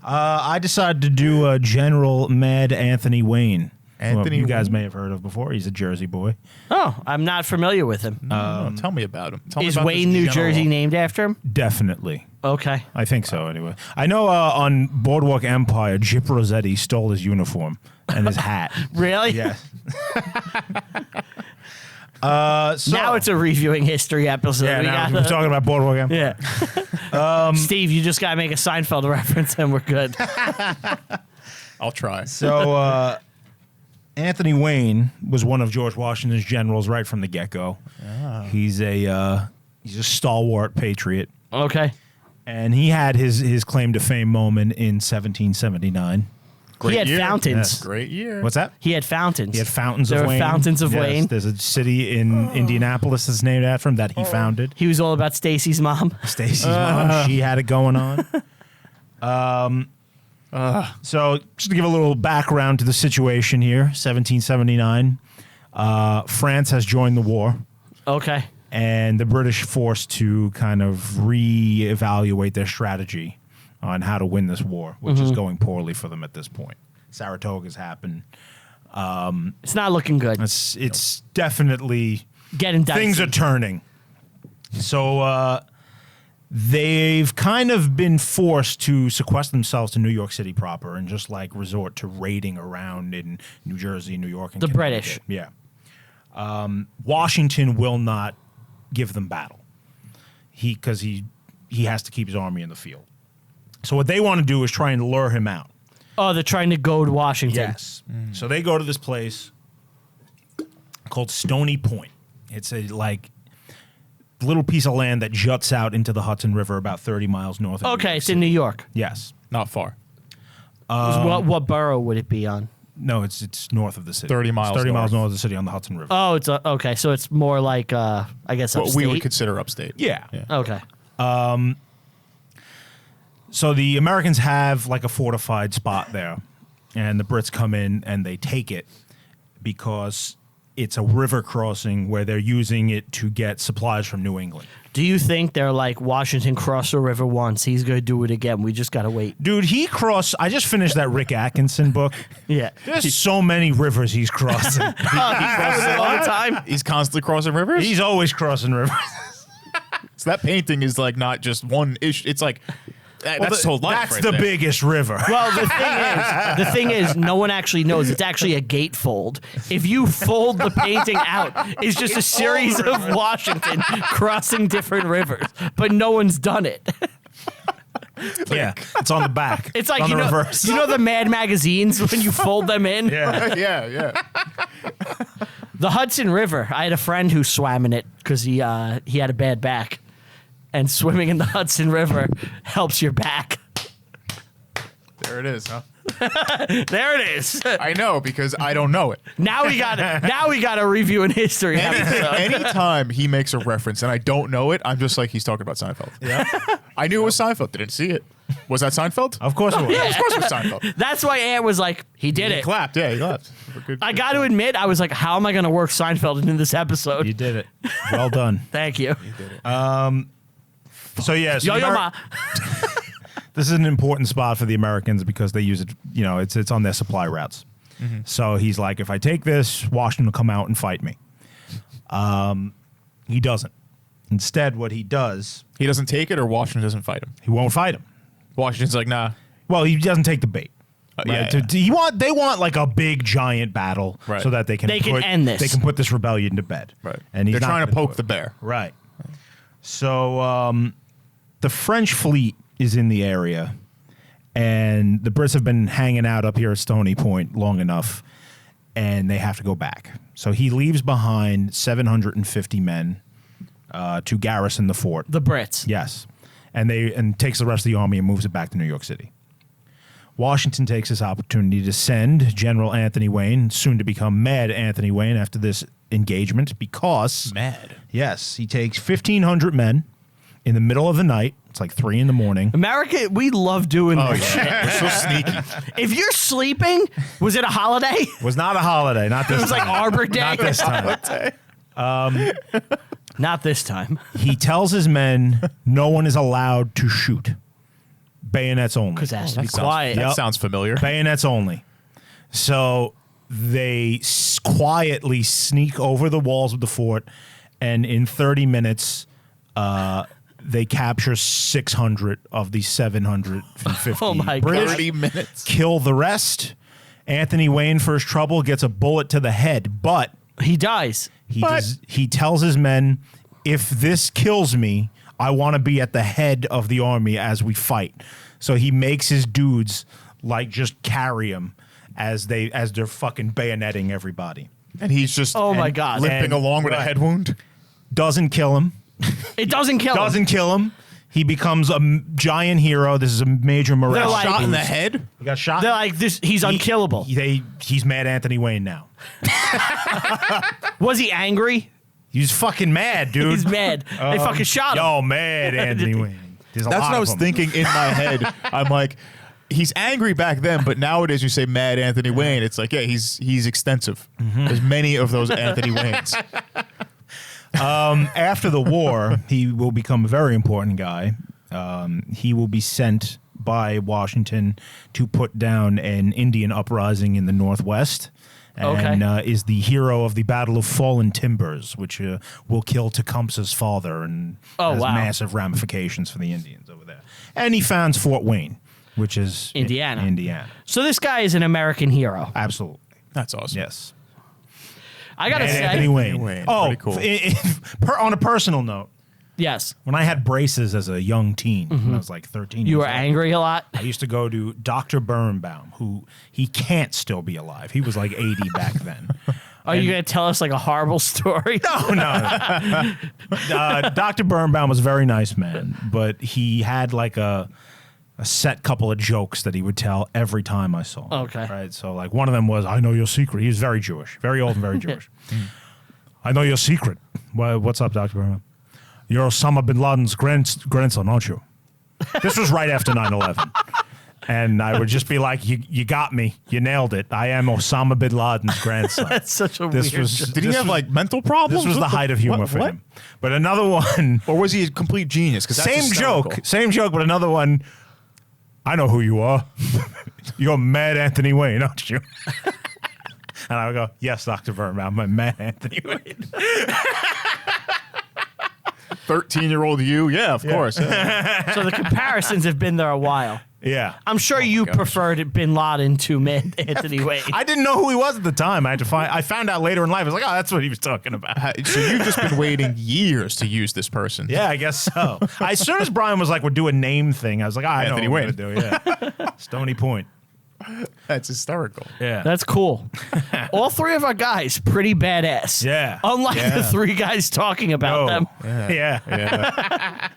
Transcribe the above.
I decided to do General Mad Anthony Wayne. You guys may have heard of before. He's a Jersey boy. Oh, I'm not familiar with him. No, tell me about him. Is Wayne, New Jersey named after him? Definitely. Okay. I think so, anyway. I know on Boardwalk Empire, Jip Rossetti stole his uniform and his hat. Really? Yes. Now it's a reviewing history episode. Yeah, we're talking about Boardwalk Empire. Yeah. Steve, you just got to make a Seinfeld reference and we're good. I'll try. So, Anthony Wayne was one of George Washington's generals right from the get-go. Oh. He's a stalwart patriot. Okay. And he had his claim to fame moment in 1779. He had fountains. Yes. Great year. What's that? He had fountains. He had fountains there of were Wayne. Fountains of Wayne. There's a city in Indianapolis that's named after him that he founded. He was all about Stacy's mom. Stacy's mom. She had it going on. So just to give a little background to the situation here, 1779, France has joined the war. Okay. And the British forced to kind of reevaluate their strategy on how to win this war, which is going poorly for them at this point. Saratoga's happened. It's not looking good. It's definitely getting dicey. Things are turning. So they've kind of been forced to sequester themselves to New York City proper and just like resort to raiding around in New Jersey, New York, and the Connecticut. British. Yeah. Washington will not give them battle. Because he has to keep his army in the field. So what they want to do is try and lure him out. Oh, they're trying to go to Washington. Yes. So they go to this place called Stony Point. It's a little piece of land that juts out into the Hudson River about 30 miles north of New York Okay, it's City. in New York. Yes. Not far. What borough would it be on? No, it's north of the city. 30 miles 30 miles north north of the city on the Hudson River. Oh, it's okay. So it's more like I guess What upstate. we would consider upstate. Yeah. Okay. So the Americans have like a fortified spot there, and the Brits come in and they take it because it's a river crossing where they're using it to get supplies from New England. Do you think they're like Washington crossed the river once? He's going to do it again. We just got to wait. Dude, I just finished that Rick Atkinson book. Yeah. There's so many rivers he's crossing. He crosses it all the time. He's constantly crossing rivers? He's always crossing rivers. So that painting is like not just one issue. It's like that's his whole life. That's right the there. biggest river. Well, the thing is, no one actually knows. It's actually a gatefold. If you fold the painting out, it's just a series of Washington crossing different rivers, but no one's done it. Yeah, it's on the back. It's like on you the know, reverse. you know the Mad magazines when you fold them in. Yeah. Yeah. The Hudson River. I had a friend who swam in it because he had a bad back. And swimming in the Hudson River helps your back. There it is, huh? There it is. I know because I don't know it. Now we got a review in history episode. Anytime he makes a reference and I don't know it, I'm just like he's talking about Seinfeld. Yeah. I knew it was Seinfeld. Didn't see it. Was that Seinfeld? Of course it was. Of course it was Seinfeld. That's why Ant was like, he did He it. clapped. Yeah, he clapped. I got to admit, I was like, how am I going to work Seinfeld into this episode? You did it. Well done. Thank you. He did it. So yes, Yo-yo ma. this is an important spot for the Americans because they use it. You know, it's on their supply routes. So he's like, if I take this, Washington will come out and fight me. He doesn't. Instead, what he does, He doesn't take it, or Washington doesn't fight him. he won't fight him. Washington's like, nah. Well, he doesn't take the bait. Yeah, They want like a big giant battle Right. so that they can end this. They can put this rebellion to bed. Right. And he's they're not trying to gonna poke do the it. bear. Right. So the French fleet is in the area, and the Brits have been hanging out up here at Stony Point long enough, and they have to go back. So he leaves behind 750 men to garrison the fort. The Brits. Yes. And takes the rest of the army and moves it back to New York City. Washington takes this opportunity to send General Anthony Wayne, soon to become Mad Anthony Wayne, after this engagement because... Mad. Yes, he takes 1,500 men in the middle of the night. It's like 3 a.m. America, we love doing Oh, this shit. yeah. We're so sneaky. If you're sleeping, was it a holiday? Was not a holiday, not this It was like time. Arbor Day. Not this time. Not this time. He tells his men no one is allowed to shoot Bayonets only. Because it has to be That quiet. Yep. sounds familiar. Bayonets only. So they quietly sneak over the walls of the fort, and in 30 minutes, they capture 600 of the 750 Oh my British. God. 30 minutes. Kill the rest. Anthony Wayne, for his trouble, gets a bullet to the head, but He dies. he tells his men, if this kills me, I want to be at the head of the army as we fight. So he makes his dudes like just carry him as they're fucking bayoneting everybody. And he's just Oh my God. limping And- along with a right. head wound. Doesn't kill him. It doesn't kill him. Doesn't kill him. He becomes a giant hero. This is a major morale. They're like- Shot in the boost. head. He got shot. They're like, this. He's unkillable. He's mad Anthony Wayne now. Was he angry? He's fucking mad, dude. He's mad. They fucking shot him. Yo, mad Anthony Wayne. There's a That's lot what I of was them. thinking in my head. I'm like, he's angry back then, but nowadays you say mad Anthony Wayne. It's like, yeah, he's extensive. There's many of those Anthony Waynes. After the war, he will become a very important guy. He will be sent by Washington to put down an Indian uprising in the Northwest. And is the hero of the Battle of Fallen Timbers, which will kill Tecumseh's father and has wow. massive ramifications for the Indians over there. And he founds Fort Wayne, which is Indiana. Indiana. So this guy is an American hero. Absolutely. That's awesome. Yes. I gotta And say, Anthony Wayne. Wayne, Oh, pretty cool. On a personal note, yes, when I had braces as a young teen, when I was like 13 you years were old, angry a lot. I used to go to Dr. Birnbaum, who he can't still be alive. He was like 80 back then. Are you gonna tell us like a horrible story? No. Dr. Birnbaum was a very nice man, but he had like a set couple of jokes that he would tell every time I saw him. Okay. Right. So like one of them was, I know your secret. He was very Jewish, very old and very Jewish. I know your secret. What's up, Dr. Birnbaum? You're Osama bin Laden's grandson, aren't you? This was right after 9/11. And I would just be like, you got me. You nailed it. I am Osama bin Laden's grandson. That's such a This weird. was joke. Did he have like mental problems? this was the What height of humor what- for what? him. But another one, Or was he a complete genius? 'Cause that's same joke, but another one. I know who you are. You're mad Anthony Wayne, aren't you? And I would go, yes, Dr. Birnbaum, I'm mad Anthony Wayne. 13-year-old you? Yeah, of course. Yeah. So the comparisons have been there a while. Yeah. I'm sure you preferred Bin Laden to Anthony Wayne. I didn't know who he was at the time. I found out later in life. I was like, oh, that's what he was talking about. So you've just been waiting years to use this person. Yeah, I guess so. As soon as Brian was like, we'll do a name thing, I was like, I know Anthony what Wayne. I'm gonna do. Yeah. Stony Point. That's hysterical. Yeah. That's cool. All three of our guys, pretty badass. Yeah. Unlike Yeah. the three guys talking about them. Yeah.